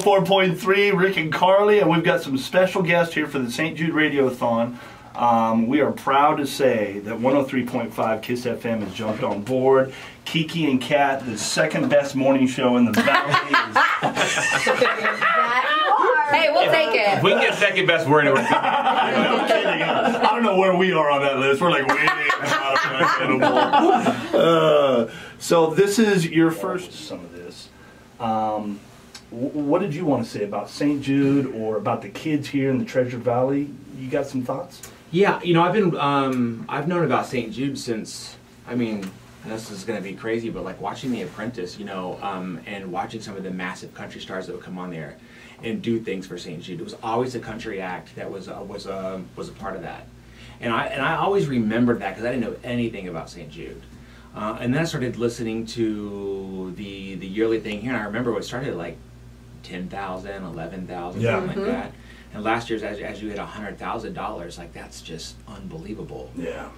4.3, Rick and Carly, and we've got some special guests here for the St. Jude Radiothon. We are proud to say that 103.5 KISS FM has jumped on board. Keke and Kat, the second best morning show in the valley. Hey, we'll take it. If we can get second best, we're anywhere. No kidding. I don't know where we are on that list. We're like way out. So this is your first some of this. What did you want to say about St. Jude or about the kids here in the Treasure Valley? You got some thoughts? Yeah, you know, I've known about St. Jude since, I mean, this is going to be crazy, but like watching The Apprentice, you know, and watching some of the massive country stars that would come on there and do things for St. Jude. It was always a country act that was a part of that, and I always remembered that because I didn't know anything about St. Jude, and then I started listening to the yearly thing here, and I remember it started at like 10,000, 11,000, something like that. And last year's, as you hit $100,000, like that's just unbelievable. Yeah.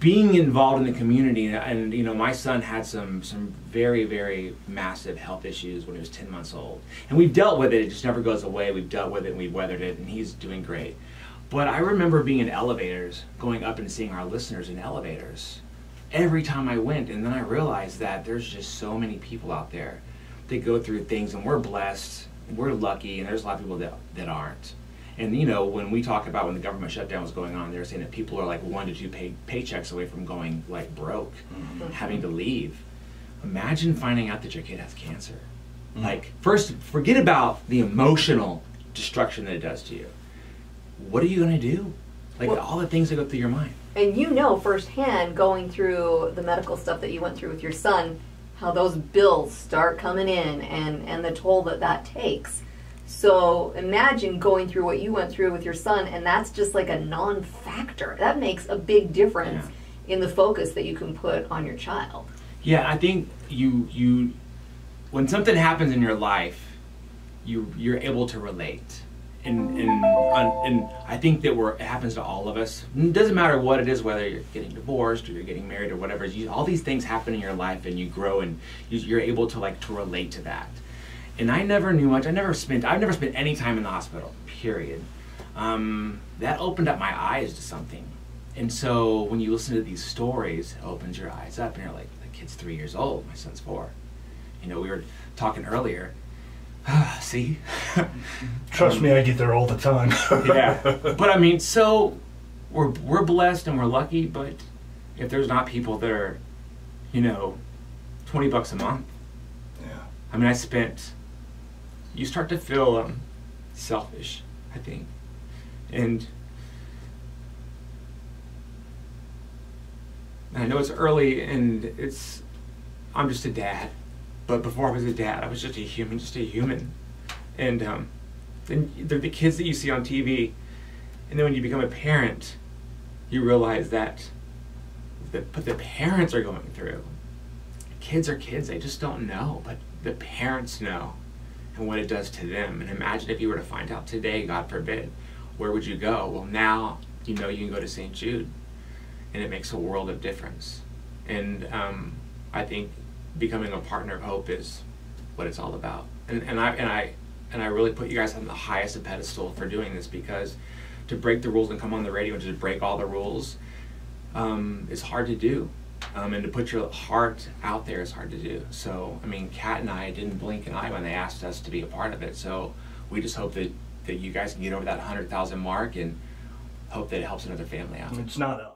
Being involved in the community, and you know, my son had some very, very massive health issues when he was 10 months old, and we've dealt with it. It just never goes away. We've dealt with it and we've weathered it, and he's doing great. But I remember being in elevators, going up and seeing our listeners in elevators every time I went, and then I realized that there's just so many people out there that go through things, and we're blessed, we're lucky, and there's a lot of people that aren't. And you know, when we talk about when the government shutdown was going on, they were saying that people are like 1 to 2 paychecks away from going like broke, having to leave. Imagine finding out that your kid has cancer. Like, first, forget about the emotional destruction that it does to you. What are you gonna do? Like, well, all the things that go through your mind. And you know firsthand, going through the medical stuff that you went through with your son, how those bills start coming in and the toll that takes. So imagine going through what you went through with your son, and that's just like a non-factor. That makes a big difference in the focus that you can put on your child. Yeah, I think you when something happens in your life, you're able to relate. And I think that it happens to all of us. It doesn't matter what it is, whether you're getting divorced or you're getting married or whatever. All these things happen in your life, and you grow, and you're able to relate to that. And I never knew much. I've never spent any time in the hospital, period. That opened up my eyes to something. And so when you listen to these stories, it opens your eyes up, and you're like, the kid's 3 years old, my son's 4. You know, we were talking earlier. See? Trust me, I get there all the time. Yeah. But I mean, so we're blessed and we're lucky, but if there's not people that are, you know, $20 a month. Yeah. I mean, you start to feel selfish, I think. And I know it's early and I'm just a dad. But before I was a dad, I was just a human. And then the kids that you see on TV, and then when you become a parent, you realize that what the parents are going through. Kids are kids, they just don't know, but the parents know and what it does to them. And imagine if you were to find out today, God forbid, where would you go? Well, now you know you can go to St. Jude, and it makes a world of difference. And I think becoming a partner of hope is what it's all about. And I really put you guys on the highest pedestal for doing this, because to break the rules and come on the radio and to break all the rules is hard to do. And to put your heart out there is hard to do. So, I mean, Kat and I didn't blink an eye when they asked us to be a part of it. So we just hope that you guys can get over that 100,000 mark, and hope that it helps another family out. It's not up.